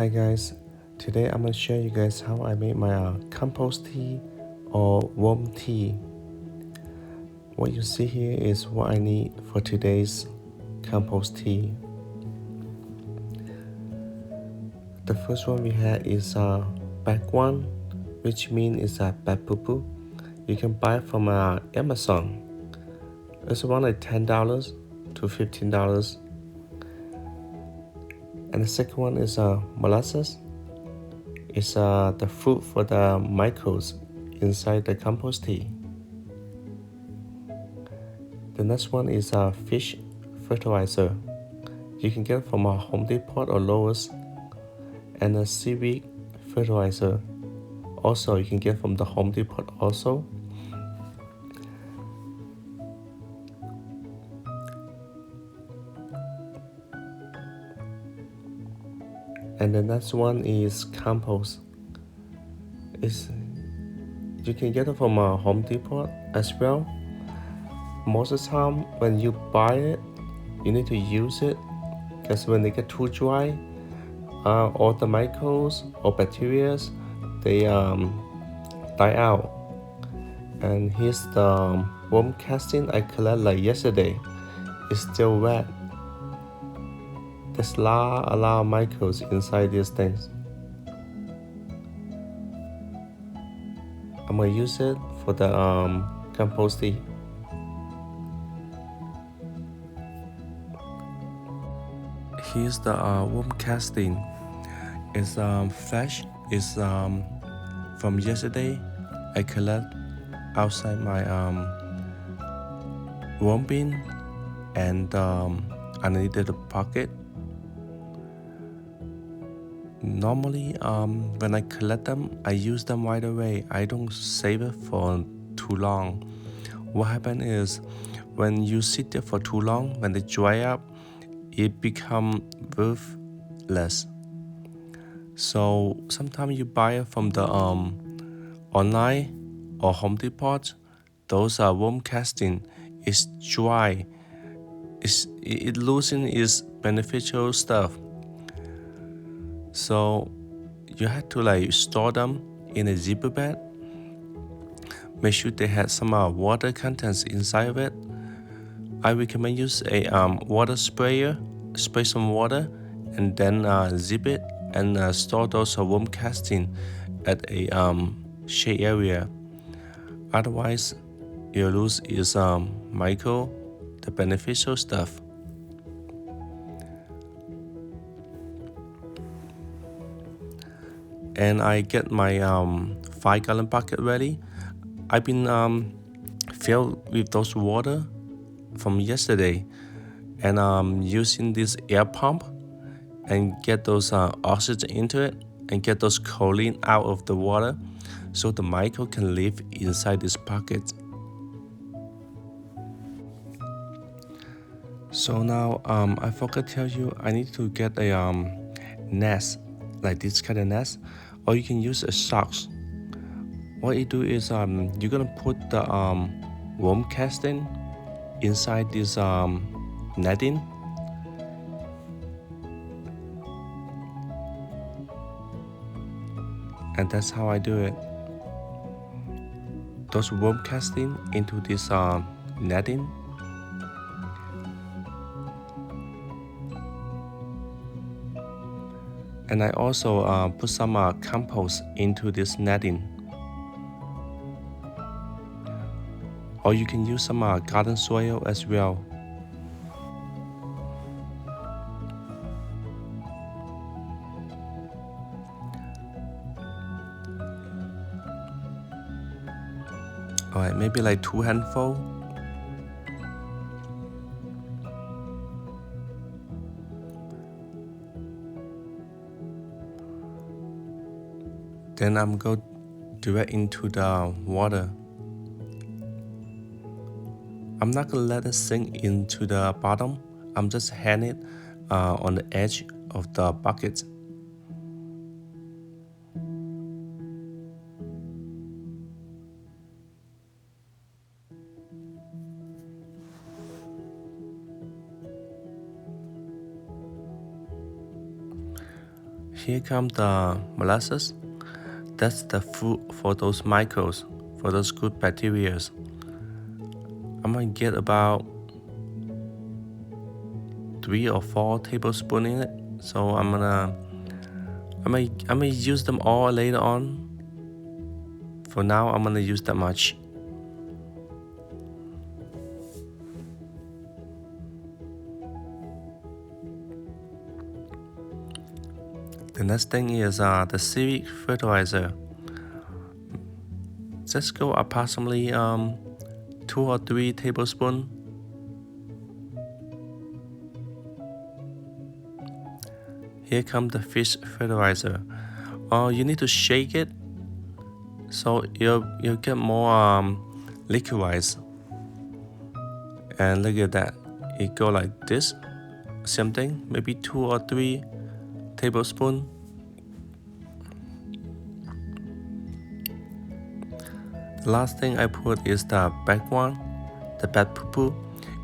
Hi guys, today I'm going to show you guys how I make my compost tea or warm tea. What you see here is what I need for today's compost tea. The first one we have is bag one, which means it's a bag poo. You can buy it from Amazon. It's around like $10 to $15. And the second one is molasses. It's the food for the microbes inside the compost tea. The next one is fish fertilizer. You can get it from a Home Depot or Lowe's. And a seaweed fertilizer. Also, you can get from the Home Depot also. And the next one is compost. You can get it from a Home Depot as well. Most of the time when you buy it, you need to use it because when they get too dry, all the microbes or bacteria, they die out. And here's the worm casting I collected like yesterday. It's still wet. There's a lot of microbes inside these things. I'm gonna use it for the compost tea. Here's the worm casting. It's fresh. It's from yesterday. I collect outside my worm bin and underneath the pocket. Normally, when I collect them, I use them right away. I don't save it for too long. What happens is, when you sit there for too long, when they dry up, it becomes worthless. So sometimes you buy it from the online or Home Depot. Those are worm casting. It's dry. It losing its beneficial stuff. So you have to store them in a zipper bag. Make sure they have some water contents inside of it. I recommend use a water sprayer. Spray some water and then zip it and store those worm casting at a shade area. Otherwise, you lose its the beneficial stuff. And I get my 5-gallon bucket ready. I've been filled with those water from yesterday, and using this air pump and get those oxygen into it and get those choline out of the water, so the microbe can live inside this pocket. So now I forgot to tell you, I need to get a nest, like this kind of nest, or you can use a socks. What you do is you're gonna put the worm casting inside this netting, and that's how I do it. Those worm casting into this netting. And I also put some compost into this netting. Or you can use some garden soil as well. Alright, maybe like 2 handfuls. Then I'm going direct into the water. I'm not gonna let it sink into the bottom. I'm just hand it on the edge of the bucket. here come the molasses. That's the food for those microbes, for those good bacteria. I'm gonna get about 3 or 4 tablespoons in it. So I'm gonna use them all later on. For now, I'm gonna use that much. The next thing is the seaweed fertilizer. Just go approximately 2 or 3 tablespoons. Here comes the fish fertilizer. You need to shake it so you'll get more liquidized. And look at that, it go like this. Same thing, maybe 2 or 3 tablespoons. The last thing I put is the back one, the bad poo-poo.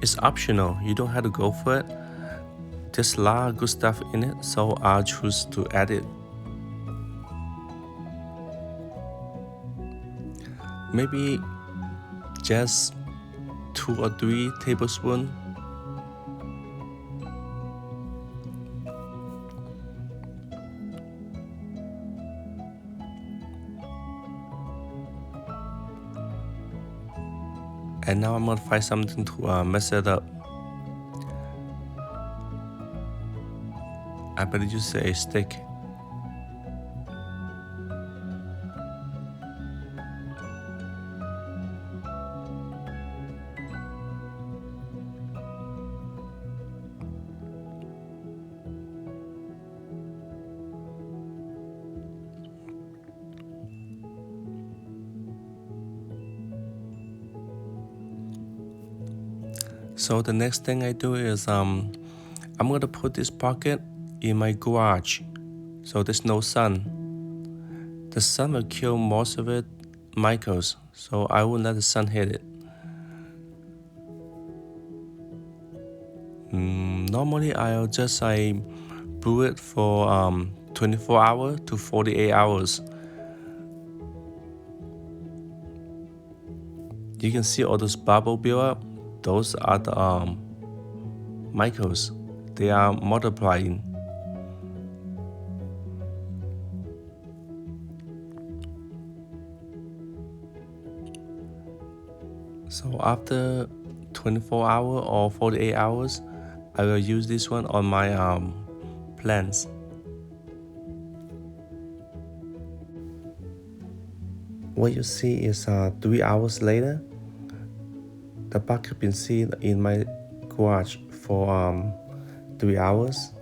It's optional, you don't have to go for it. There's a lot of good stuff in it, so I'll choose to add it. Maybe just 2 or 3 tablespoons. And now I'm gonna find something to mess it up. I better use a stick. So the next thing I do is I'm gonna put this pocket in my garage, so there's no sun. The sun will kill most of it microbes, so I won't let the sun hit it. Normally I'll just brew it for 24 hours to 48 hours. You can see all those bubbles build up. Those are the microbes. They are multiplying. So after 24 hours or 48 hours, I will use this one on my plants. What you see is 3 hours later, the bucket been sitting in my garage for 3 hours.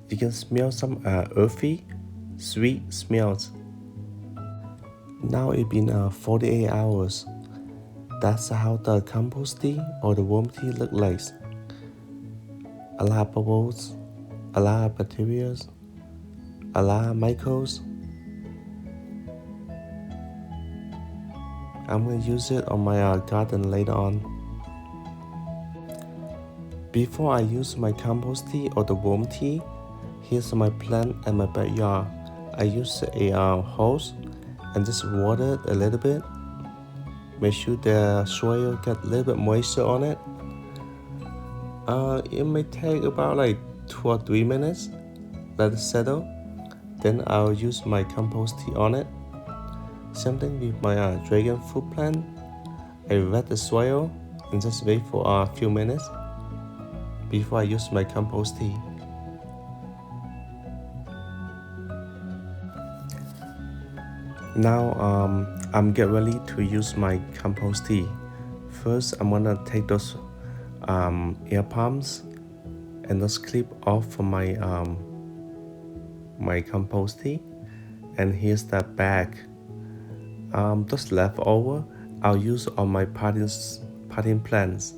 You can smell some earthy, sweet smells. Now it's been 48 hours. That's how the compost tea or the worm tea look like. A lot of bubbles, a lot of bacteria, a lot of microbes. I'm going to use it on my garden later on. Before I use my compost tea or the worm tea, here's my plant and my backyard. I use a hose and just water it a little bit. Make sure the soil get a little bit moisture on it. It may take about like 2 or 3 minutes. Let it settle. Then I'll use my compost tea on it. Same thing with my dragon fruit plant. I wet the soil and just wait for a few minutes before I use my compost tea. Now I'm getting ready to use my compost tea. First, I'm gonna take those air pumps and those clip off from my my compost tea. And here's the bag. Those leftover I'll use on my potting plants.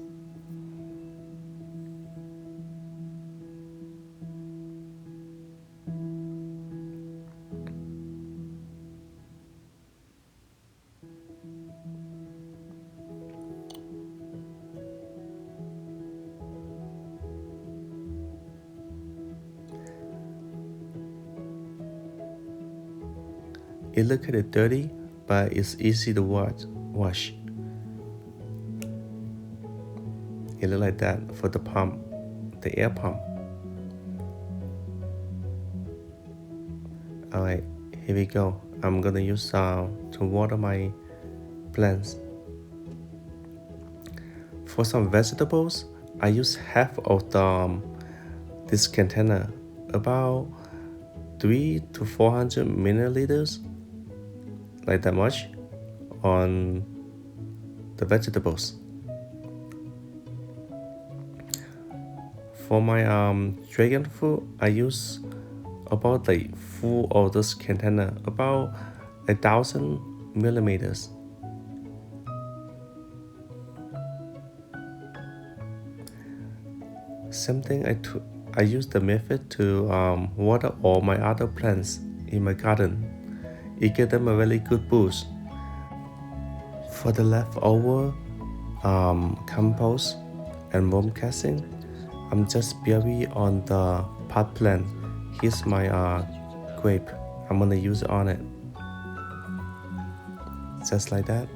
It looks kind of dirty, but it's easy to wash. It looks like that for the pump, the air pump. Alright, here we go. I'm gonna use to water my plants. For some vegetables, I use half of this container, about 300 to 400 milliliters, like that much, on the vegetables. For my dragon fruit, I use about like full of this container, about 1,000 millimeters. Same thing, I use the method to water all my other plants in my garden. It gives them a really good boost. For the leftover compost and worm casting, I'm just bury on the pot plant. Here's my grape. I'm gonna use it on it. Just like that.